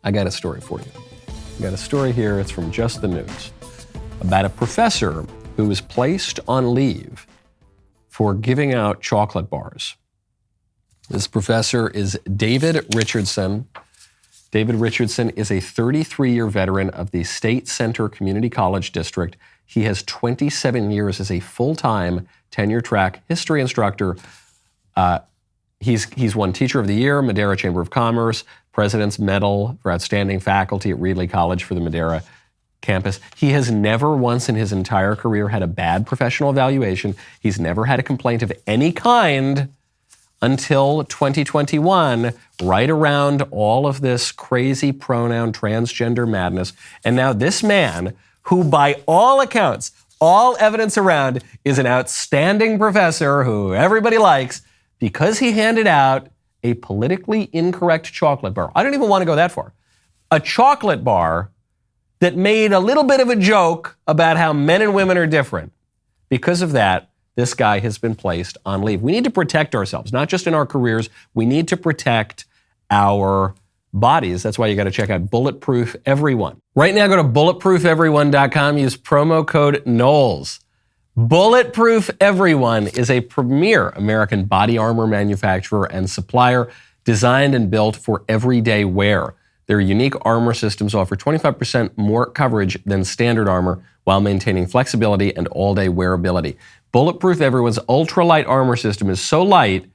I got a story for you. I got a story here. It's from Just the News about a professor who was placed on leave for giving out chocolate bars. This professor is David Richardson. David Richardson is a 33-year veteran of the State Center Community College District. He has 27 years as a full-time tenure-track history instructor. He's won Teacher of the Year, Madera Chamber of Commerce, President's Medal for Outstanding Faculty at Reedley College for the Madera campus. He has never once in his entire career had a bad professional evaluation. He's never had a complaint of any kind until 2021, right around all of this crazy pronoun transgender madness. And now this man, who by all accounts, all evidence around, is an outstanding professor who everybody likes, because he handed out a politically incorrect chocolate bar. I don't even want to go that far. A chocolate bar that made a little bit of a joke about how men and women are different. Because of that, this guy has been placed on leave. We need to protect ourselves, not just in our careers. We need to protect our bodies. That's why you got to check out Bulletproof Everyone. Right now, go to bulletproofeveryone.com. Use promo code Knowles. Bulletproof Everyone is a premier American body armor manufacturer and supplier designed and built for everyday wear. Their unique armor systems offer 25% more coverage than standard armor while maintaining flexibility and all-day wearability. Bulletproof Everyone's ultralight armor system is so light,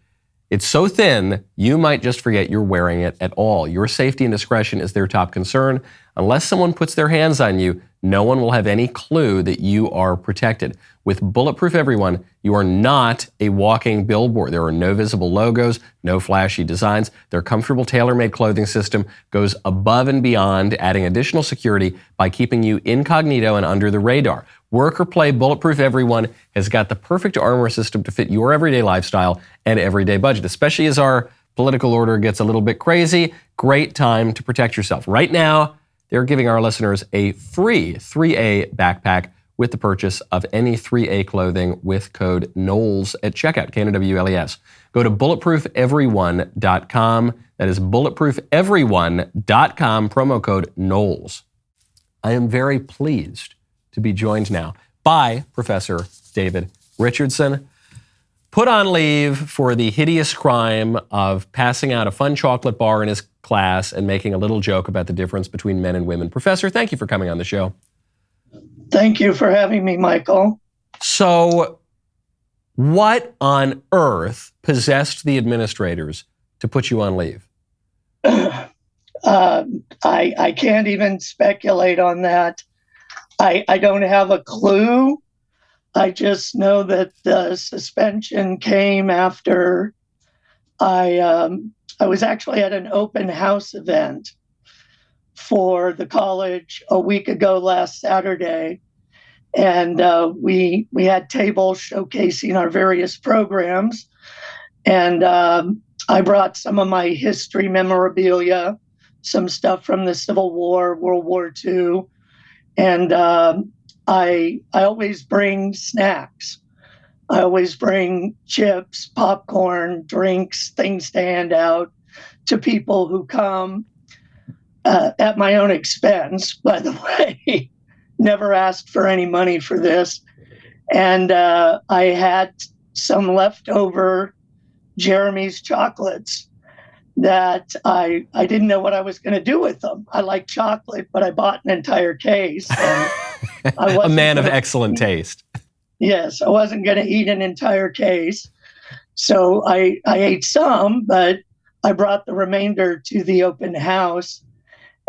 it's so thin, you might just forget you're wearing it at all. Your safety and discretion is their top concern. Unless someone puts their hands on you, no one will have any clue that you are protected. With Bulletproof Everyone, you are not a walking billboard. There are no visible logos, no flashy designs. Their comfortable tailor-made clothing system goes above and beyond, adding additional security by keeping you incognito and under the radar. Work or play, Bulletproof Everyone has got the perfect armor system to fit your everyday lifestyle and everyday budget, especially as our political order gets a little bit crazy. Great time to protect yourself. Right now, they're giving our listeners a free 3A backpack with the purchase of any 3A clothing with code Knowles at checkout, Knowles. Go to bulletproofeveryone.com. That is bulletproofeveryone.com, promo code Knowles. I am very pleased to be joined now by Professor David Richardson, put on leave for the hideous crime of passing out a fun chocolate bar in his class and making a little joke about the difference between men and women. Professor, thank you for coming on the show. Thank you for having me, Michael. So, what on earth possessed the administrators to put you on leave? I can't even speculate on that. I don't have a clue. I just know that the suspension came after I was actually at an open house event for the college a week ago last Saturday. And we had tables showcasing our various programs. And I brought some of my history memorabilia, some stuff from the Civil War, World War II. And I always bring snacks. I always bring chips, popcorn, drinks, things to hand out to people who come at my own expense, by the way. Never asked for any money for this. And I had some leftover Jeremy's chocolates that I didn't know what I was going to do with them. I like chocolate, but I bought an entire case. And a man of excellent taste. Yes, I wasn't going to eat an entire case. So I ate some, but I brought the remainder to the open house.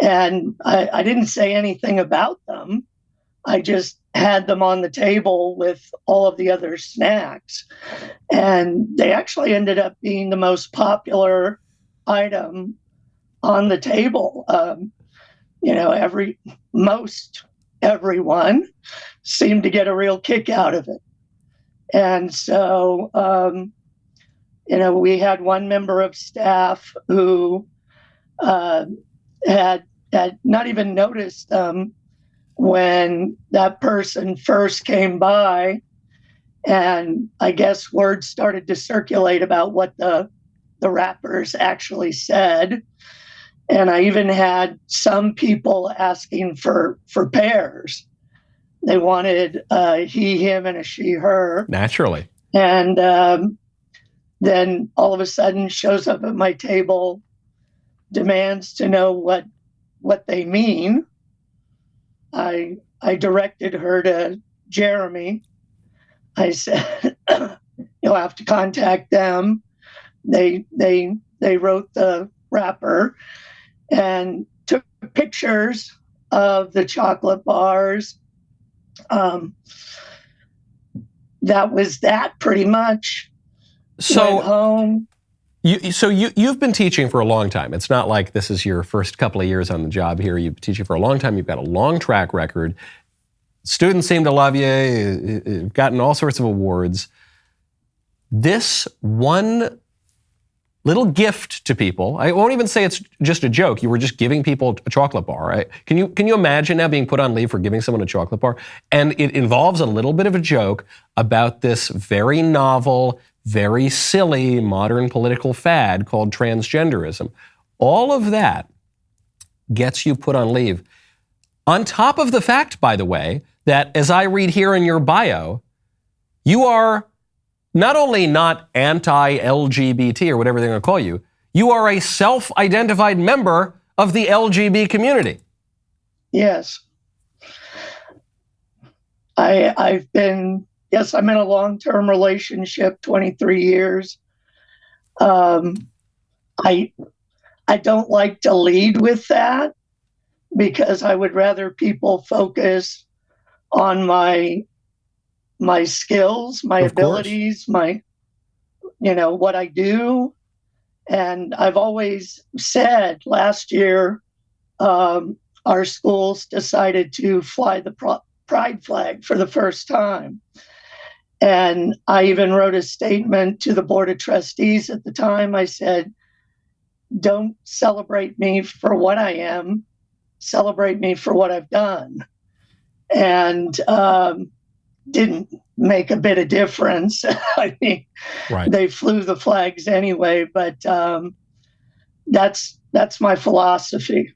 And I didn't say anything about them. I just had them on the table with all of the other snacks. And they actually ended up being the most popular item on the table. Everyone seemed to get a real kick out of it. And so, we had one member of staff who had not even noticed them when that person first came by. And I guess words started to circulate about what the rappers actually said. And I even had some people asking for pairs. They wanted a he, him, and a she, her. Naturally. And then all of a sudden shows up at my table, demands to know what they mean. I directed her to Jeremy. I said, you'll have to contact them. They wrote the wrapper and took pictures of the chocolate bars. That was that pretty much. So went home. You've been teaching for a long time. It's not like this is your first couple of years on the job here. You've been teaching for a long time. You've got a long track record. Students seem to love you. You've gotten all sorts of awards. This one little gift to people, I won't even say it's just a joke. You were just giving people a chocolate bar. Right? Can you imagine now being put on leave for giving someone a chocolate bar? And it involves a little bit of a joke about this very novel, very silly modern political fad called transgenderism. All of that gets you put on leave. On top of the fact, by the way, that as I read here in your bio, you are not only not anti-LGBT or whatever they're going to call you, you are a self-identified member of the LGBT community. Yes. I'm in a long-term relationship, 23 years. I don't like to lead with that because I would rather people focus on my skills, my abilities, what I do. And I've always said last year, our schools decided to fly the pride flag for the first time. And I even wrote a statement to the Board of Trustees at the time. I said, don't celebrate me for what I am, celebrate me for what I've done. And didn't make a bit of difference. I mean, right. They flew the flags anyway, but that's my philosophy.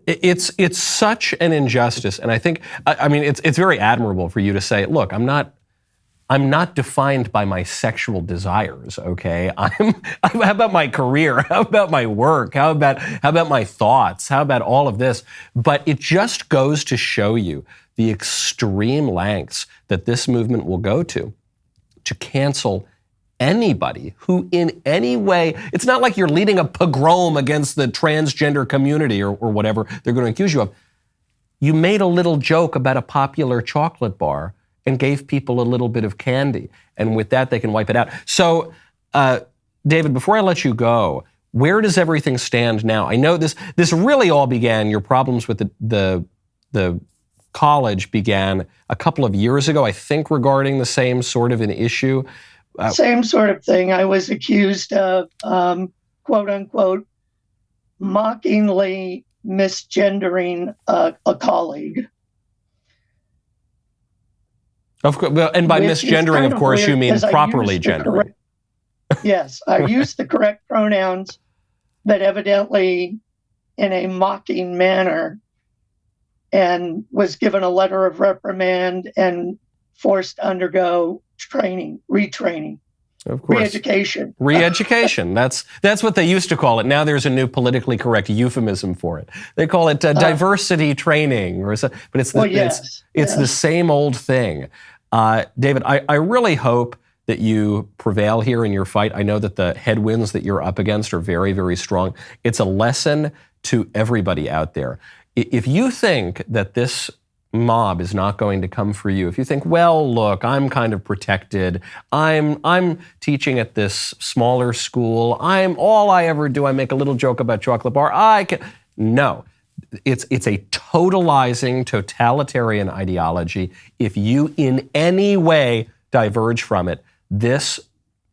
It's such an injustice, and I think it's very admirable for you to say, look, I'm not defined by my sexual desires, okay? How about my career? How about my work? How about my thoughts? How about all of this? But it just goes to show you the extreme lengths that this movement will go to cancel anybody who in any way, it's not like you're leading a pogrom against the transgender community or whatever they're going to accuse you of. You made a little joke about a popular chocolate bar and gave people a little bit of candy. And with that, they can wipe it out. So, David, before I let you go, where does everything stand now? I know this really all began, your problems with the college began a couple of years ago, I think, regarding the same sort of an issue. Same sort of thing. I was accused of, quote unquote, mockingly misgendering a colleague. Of course, well, and by misgendering, of course, you mean properly gendering. Yes, I used the correct pronouns, but evidently in a mocking manner, and was given a letter of reprimand and forced to undergo retraining. Of course. Re-education. Re-education. That's what they used to call it. Now there's a new politically correct euphemism for it. They call it diversity training, but it's the same old thing. David, I really hope that you prevail here in your fight. I know that the headwinds that you're up against are very, very strong. It's a lesson to everybody out there. If you think that this mob is not going to come for you, if you think, well, look, I'm kind of protected, I'm teaching at this smaller school, all I ever do, I make a little joke about chocolate bar, no. It's a totalizing, totalitarian ideology. If you in any way diverge from it, this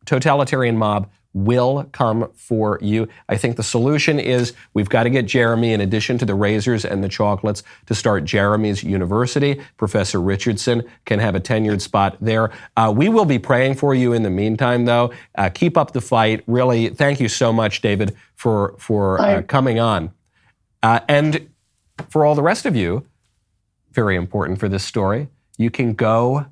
totalitarian mob will come for you. I think the solution is we've got to get Jeremy, in addition to the razors and the chocolates, to start Jeremy's University. Professor Richardson can have a tenured spot there. We will be praying for you in the meantime, though. Keep up the fight. Really, thank you so much, David, for coming on. And for all the rest of you, very important for this story, you can go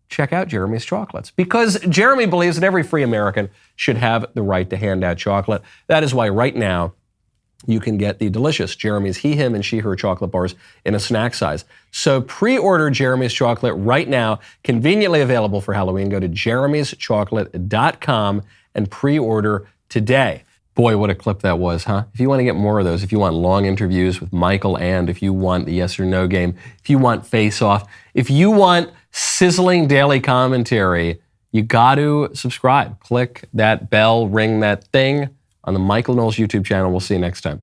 check out Jeremy's Chocolates, because Jeremy believes that every free American should have the right to hand out chocolate. That is why right now you can get the delicious Jeremy's He, Him, and She, Her chocolate bars in a snack size. So pre-order Jeremy's Chocolate right now, conveniently available for Halloween. Go to jeremyschocolate.com and pre-order today. Boy, what a clip that was, huh? If you want to get more of those, if you want long interviews with Michael and if you want the yes or no game, if you want Face Off, if you want sizzling daily commentary, you got to subscribe. Click that bell, ring that thing on the Michael Knowles YouTube channel. We'll see you next time.